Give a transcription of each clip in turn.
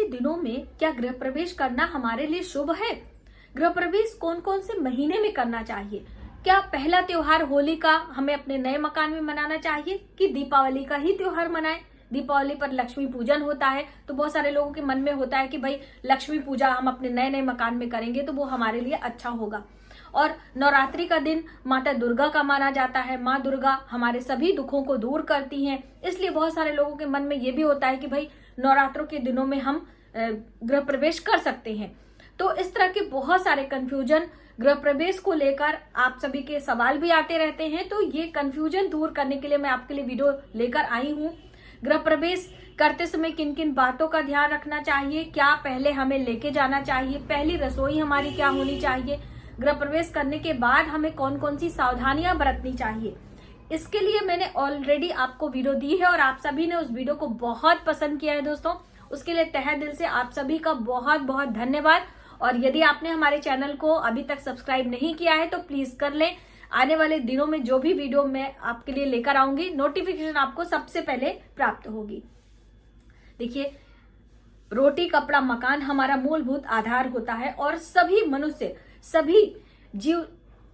के दिनों में क्या गृह प्रवेश करना हमारे लिए शुभ है? गृह प्रवेश कौन कौन से महीने में करना चाहिए? क्या पहला त्योहार होली का हमें अपने नए मकान में मनाना चाहिए कि दीपावली का ही त्योहार मनाएं? दीपावली पर लक्ष्मी पूजन होता है, तो बहुत सारे लोगों के मन में होता है कि भाई लक्ष्मी पूजा हम अपने नए नए मकान में करेंगे तो वो हमारे लिए अच्छा होगा। और नवरात्रि का दिन माता दुर्गा का माना जाता है। माँ दुर्गा हमारे सभी दुखों को दूर करती हैं, इसलिए बहुत सारे लोगों के मन में ये भी होता है कि भाई नवरात्रों के दिनों में हम गृह प्रवेश कर सकते हैं। तो इस तरह के बहुत सारे कंफ्यूजन गृह प्रवेश को लेकर आप सभी के सवाल भी आते रहते हैं, तो ये कंफ्यूजन दूर करने के लिए मैं आपके लिए वीडियो लेकर आई हूँ। गृह प्रवेश करते समय किन किन बातों का ध्यान रखना चाहिए, क्या पहले हमें लेके जाना चाहिए, पहली रसोई हमारी क्या होनी चाहिए, गृह प्रवेश करने के बाद हमें कौन कौन सी सावधानियां बरतनी चाहिए, इसके लिए मैंने ऑलरेडी आपको वीडियो दी है और आप सभी ने उस वीडियो को बहुत पसंद किया है दोस्तों। उसके लिए तहे दिल से आप सभी का बहुत बहुत धन्यवाद। और यदि आपने हमारे चैनल को अभी तक सब्सक्राइब नहीं किया है तो प्लीज कर लें। आने वाले दिनों में जो भी वीडियो मैं आपके लिए लेकर आऊंगी, नोटिफिकेशन आपको सबसे पहले प्राप्त होगी। देखिए, रोटी कपड़ा मकान हमारा मूलभूत आधार होता है और सभी मनुष्य, सभी जीव,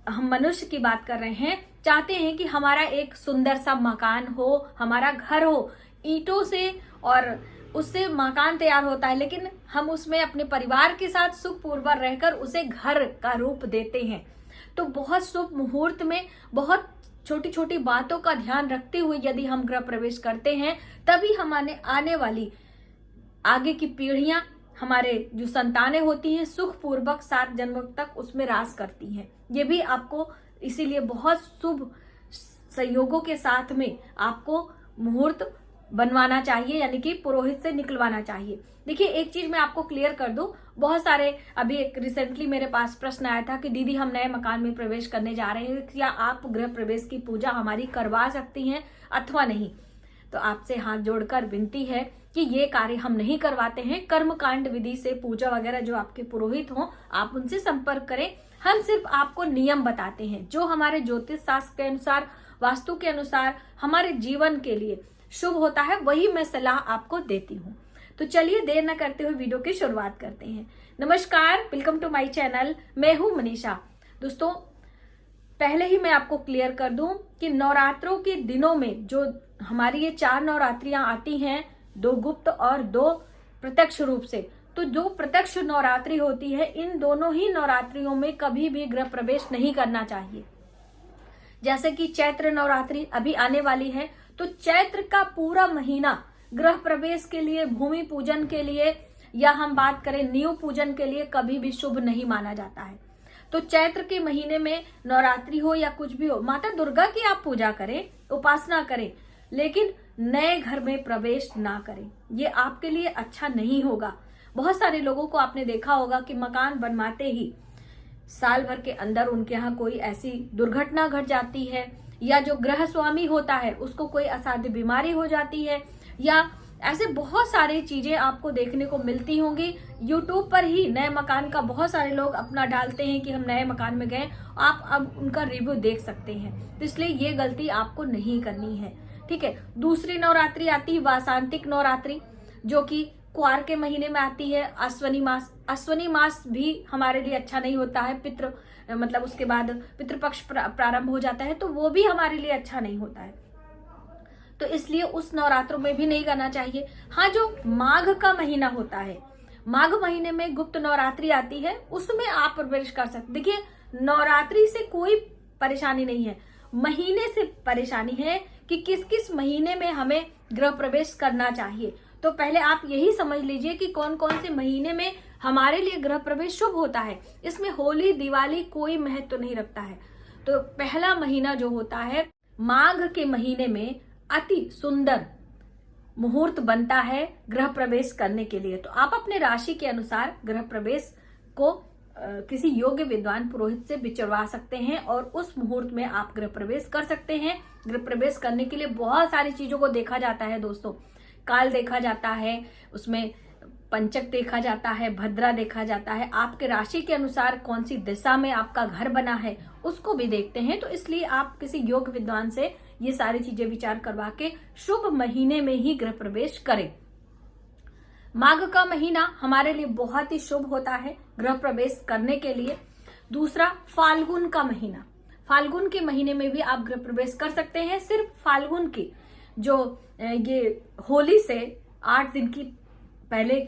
हम मनुष्य की बात कर रहे हैं, चाहते हैं कि हमारा एक सुंदर सा मकान हो, हमारा घर हो। ईंटों से और उससे मकान तैयार होता है, लेकिन हम उसमें अपने परिवार के साथ सुखपूर्वक रहकर उसे घर का रूप देते हैं। तो बहुत शुभ मुहूर्त में बहुत छोटी छोटी बातों का ध्यान रखते हुए यदि हम गृह प्रवेश करते हैं, तभी हमारे आने वाली आगे की पीढ़ियां, हमारे जो संतानें होती हैं, सुखपूर्वक 7 जन्मों तक उसमें राज करती हैं। ये भी आपको इसीलिए बहुत शुभ संयोगों के साथ में आपको मुहूर्त बनवाना चाहिए, यानी कि पुरोहित से निकलवाना चाहिए। देखिए, एक चीज मैं आपको क्लियर कर दूं, बहुत सारे अभी एक रिसेंटली मेरे पास प्रश्न आया था कि दीदी हम नए मकान में प्रवेश करने जा रहे हैं, क्या आप गृह प्रवेश की पूजा हमारी करवा सकती हैं अथवा नहीं? तो आपसे हाथ जोड़कर विनती है कि ये कार्य हम नहीं करवाते हैं। कर्मकांड विधि से पूजा वगैरह जो आपके पुरोहित हो, आप उनसे संपर्क करें। हम सिर्फ आपको नियम बताते हैं जो हमारे ज्योतिष शास्त्र के अनुसार, वास्तु के अनुसार हमारे जीवन के लिए शुभ होता है, वही मैं सलाह आपको देती हूँ। तो चलिए देर न करते हुए वीडियो की शुरुआत करते हैं। नमस्कार, वेलकम टू माय चैनल। मैं हूँ मनीषा। दोस्तों, पहले ही मैं आपको क्लियर कर दूं कि नवरात्रों के दिनों में जो हमारी ये 4 नवरात्रियां आती हैं, 2 गुप्त और 2 प्रत्यक्ष रूप से, तो जो प्रत्यक्ष नवरात्रि होती है, इन दोनों ही नवरात्रियों में कभी भी गृह प्रवेश नहीं करना चाहिए। जैसे कि चैत्र नवरात्रि अभी आने वाली है, तो चैत्र का पूरा महीना गृह प्रवेश के लिए, भूमि पूजन के लिए, या हम बात करें नींव पूजन के लिए, कभी भी शुभ नहीं माना जाता है। तो चैत्र के महीने में नवरात्रि हो या कुछ भी हो, माता दुर्गा की आप पूजा करें, उपासना करें, लेकिन नए घर में प्रवेश ना करें। ये आपके लिए अच्छा नहीं होगा। बहुत सारे लोगों को आपने देखा होगा कि मकान बनवाते ही साल भर के अंदर उनके यहाँ कोई ऐसी दुर्घटना घट जाती है, या जो गृह स्वामी होता है उसको कोई असाध्य बीमारी हो जाती है, या ऐसे बहुत सारी चीजें आपको देखने को मिलती होंगी। यूट्यूब पर ही नए मकान का बहुत सारे लोग अपना डालते हैं कि हम नए मकान में गए, आप अब उनका रिव्यू देख सकते हैं। तो इसलिए ये गलती आपको नहीं करनी है, ठीक है। दूसरी नवरात्रि आती है वासांतिक नवरात्रि, जो कि कुआर के महीने में आती है। अश्वनी मास, अश्वनी मास भी हमारे लिए अच्छा नहीं होता है। मतलब उसके बाद पितृपक्ष प्रारंभ हो जाता है, तो वो भी हमारे लिए अच्छा नहीं होता है, तो इसलिए उस नवरात्रों में भी नहीं करना चाहिए। हाँ, जो माघ का महीना होता है, माघ महीने में गुप्त नवरात्रि आती है, उसमें आप प्रवेश कर सकते। देखिए, नवरात्रि से कोई परेशानी नहीं है, महीने से परेशानी है कि किस किस महीने में हमें गृह प्रवेश करना चाहिए। तो पहले आप यही समझ लीजिए कि कौन कौन से महीने में हमारे लिए गृह प्रवेश शुभ होता है। इसमें होली दिवाली कोई महत्व नहीं रखता है। तो पहला महीना जो होता है, माघ के महीने में अति सुंदर मुहूर्त बनता है गृह प्रवेश करने के लिए। तो आप अपने राशि के अनुसार गृह प्रवेश को किसी योग्य विद्वान पुरोहित से विचारवा सकते हैं और उस मुहूर्त में आप गृह प्रवेश कर सकते हैं। गृह प्रवेश करने के लिए बहुत सारी चीजों को देखा जाता है दोस्तों। काल देखा जाता है, उसमें पंचक देखा जाता है, भद्रा देखा जाता है, आपके राशि के अनुसार कौन सी दिशा में आपका घर बना है उसको भी देखते हैं। तो इसलिए आप किसी योग्य विद्वान से ये सारी चीजें विचार करवा के शुभ महीने में ही गृह प्रवेश करें। माघ का महीना हमारे लिए बहुत ही शुभ होता है गृह प्रवेश करने के लिए। दूसरा, फाल्गुन का महीना, फाल्गुन के महीने में भी आप गृह प्रवेश कर सकते हैं। सिर्फ फाल्गुन की जो ये होली से 8 दिन की पहले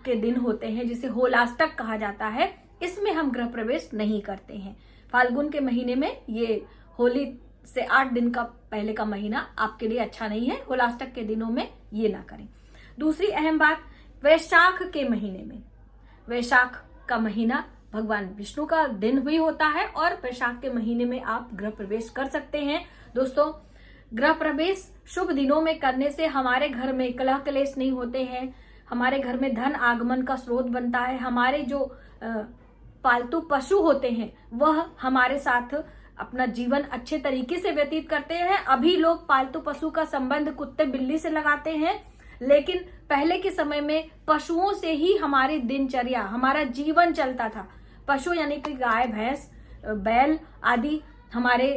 के दिन होते हैं, जिसे होलाष्टक कहा जाता है, इसमें हम गृह प्रवेश नहीं करते हैं। फाल्गुन के महीने में, ये होली से 8 दिन का पहले का महीना आपके लिए अच्छा नहीं है। होलाष्टक के दिनों में ये ना करें। दूसरी अहम बात, वैशाख के महीने में, वैशाख का महीना भगवान विष्णु का दिन भी होता है और वैशाख के महीने में आप गृह प्रवेश कर सकते हैं। दोस्तों, गृह प्रवेश शुभ दिनों में करने से हमारे घर में कलह कलेश नहीं होते हैं, हमारे घर में धन आगमन का स्रोत बनता है, हमारे जो पालतू पशु होते हैं वह हमारे साथ अपना जीवन अच्छे तरीके से व्यतीत करते हैं। अभी लोग पालतू पशु का संबंध कुत्ते बिल्ली से लगाते हैं, लेकिन पहले के समय में पशुओं से ही हमारी दिनचर्या, हमारा जीवन चलता था। पशु यानी कि गाय, भैंस, बैल आदि हमारे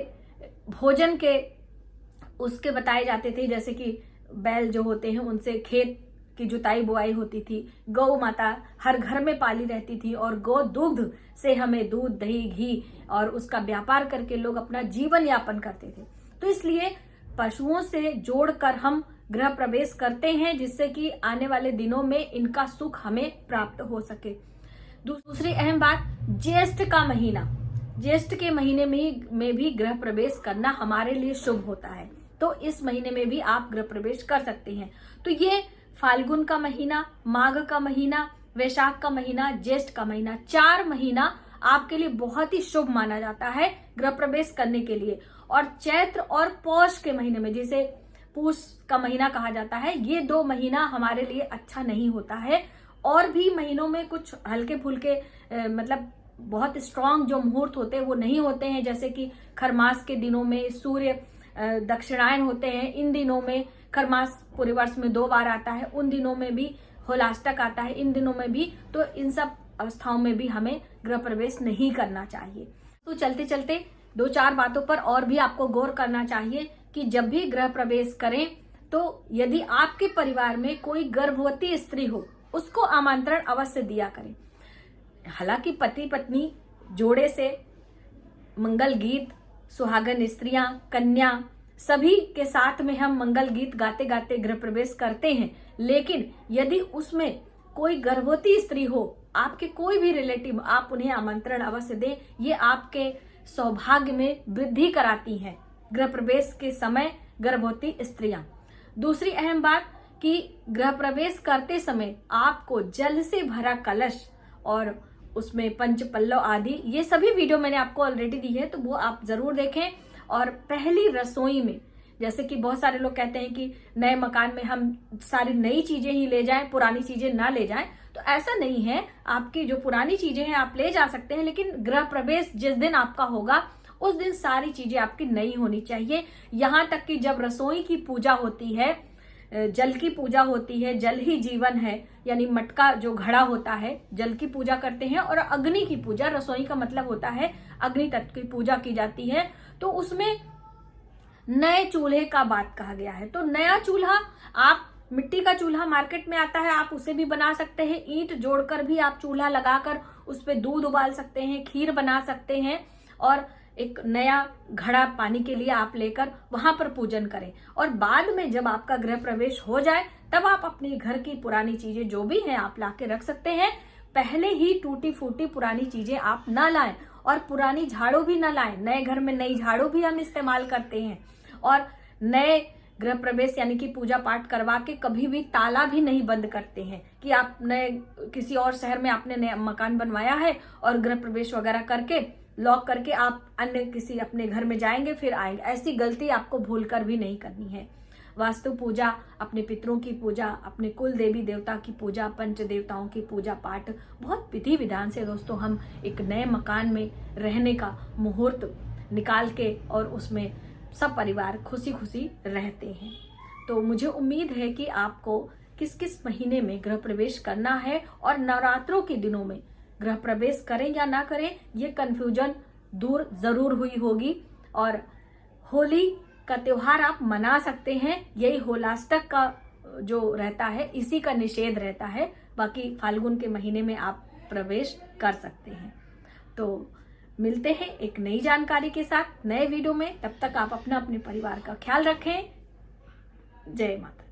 भोजन के उसके बताए जाते थे। जैसे कि बैल जो होते हैं उनसे खेत की जुताई बुआई होती थी। गौ माता हर घर में पाली रहती थी और गौ दुग्ध से हमें दूध, दही, घी और उसका व्यापार करके लोग अपना जीवन यापन करते थे। तो इसलिए पशुओं से जोड़कर हम गृह प्रवेश करते हैं, जिससे कि आने वाले दिनों में इनका सुख हमें प्राप्त हो सके। दूसरी अहम बात, ज्येष्ठ का महीना, ज्येष्ठ के महीने में भी गृह प्रवेश करना हमारे लिए शुभ होता है। तो इस महीने में भी आप गृह प्रवेश कर सकते हैं। तो ये फाल्गुन का महीना, माघ का महीना, वैशाख का महीना, ज्येष्ठ का महीना, 4 महीना आपके लिए बहुत ही शुभ माना जाता है गृह प्रवेश करने के लिए। और चैत्र और पौष के महीने में, जिसे पूष का महीना कहा जाता है, ये 2 महीना हमारे लिए अच्छा नहीं होता है। और भी महीनों में कुछ हल्के फुल्के मतलब बहुत स्ट्रांग जो मुहूर्त होते हैं वो नहीं होते हैं, जैसे कि खरमास के दिनों में सूर्य दक्षिणायन होते हैं। इन दिनों में खरमास पूरे वर्ष में 2 बार आता है, उन दिनों में भी होलाष्टक आता है, इन दिनों में भी। तो इन सब अवस्थाओं में भी हमें गृह प्रवेश नहीं करना चाहिए। तो चलते चलते 2-4 बातों पर और भी आपको गौर करना चाहिए कि जब भी गृह प्रवेश करें तो यदि आपके परिवार में कोई गर्भवती स्त्री हो, उसको आमंत्रण अवश्य दिया करें। हालांकि पति पत्नी जोड़े से मंगल गीत, सुहागन स्त्रियां, कन्या सभी के साथ में हम मंगल गीत गाते गाते गृह प्रवेश करते हैं, लेकिन यदि उसमें कोई गर्भवती स्त्री हो, आपके कोई भी रिलेटिव, आप उन्हें आमंत्रण अवश्य दें। ये आपके सौभाग्य में वृद्धि कराती हैं गृह प्रवेश के समय गर्भवती स्त्रियां। दूसरी अहम बात कि गृह प्रवेश करते समय आपको जल से भरा कलश और उसमें पंच पल्लव आदि, ये सभी वीडियो मैंने आपको ऑलरेडी दी है, तो वो आप जरूर देखें। और पहली रसोई में, जैसे कि बहुत सारे लोग कहते हैं कि नए मकान में हम सारी नई चीजें ही ले जाएं, पुरानी चीजें ना ले जाएं, तो ऐसा नहीं है। आपकी जो पुरानी चीजें हैं आप ले जा सकते हैं, लेकिन गृह प्रवेश जिस दिन आपका होगा उस दिन सारी चीजें आपकी नई होनी चाहिए। यहाँ तक कि जब रसोई की पूजा होती है, जल की पूजा होती है, जल ही जीवन है, यानी मटका जो घड़ा होता है, जल की पूजा करते हैं। और अग्नि की पूजा, रसोई का मतलब होता है अग्नि तत्व की पूजा की जाती है। तो उसमें नए चूल्हे का बात कहा गया है। तो नया चूल्हा, आप मिट्टी का चूल्हा मार्केट में आता है, आप उसे भी बना सकते हैं। ईंट जोड़कर भी आप चूल्हा लगाकर उस पर दूध उबाल सकते हैं, खीर बना सकते हैं। और एक नया घड़ा पानी के लिए आप लेकर वहां पर पूजन करें। और बाद में जब आपका गृह प्रवेश हो जाए, तब आप अपने घर की पुरानी चीजें जो भी हैं आप लाके रख सकते हैं। पहले ही टूटी फूटी पुरानी चीजें आप ना लाएं, और पुरानी झाड़ू भी ना लाएं। नए घर में नई झाड़ू भी हम इस्तेमाल करते हैं। और नए गृह प्रवेश यानी कि पूजा पाठ करवा के कभी भी ताला भी नहीं बंद करते हैं कि आप नए किसी और शहर में आपने नया मकान बनवाया है और गृह प्रवेश वगैरह करके लॉक करके आप अन्य किसी अपने घर में जाएंगे फिर आएंगे। ऐसी गलती आपको भूलकर भी नहीं करनी है। वास्तु पूजा, अपने पितरों की पूजा, अपने कुल देवी देवता की पूजा, पंच देवताओं की पूजा पाठ बहुत विधि विधान से दोस्तों हम एक नए मकान में रहने का मुहूर्त निकाल के और उसमें सब परिवार खुशी खुशी रहते हैं। तो मुझे उम्मीद है कि आपको किस किस महीने में गृह प्रवेश करना है और नवरात्रों के दिनों में गृह प्रवेश करें या ना करें, ये कंफ्यूजन दूर जरूर हुई होगी। और होली का त्योहार आप मना सकते हैं, यही होलाष्टक का जो रहता है इसी का निषेध रहता है। बाकी फाल्गुन के महीने में आप प्रवेश कर सकते हैं। तो मिलते हैं एक नई जानकारी के साथ नए वीडियो में। तब तक आप अपने परिवार का ख्याल रखें। जय माता।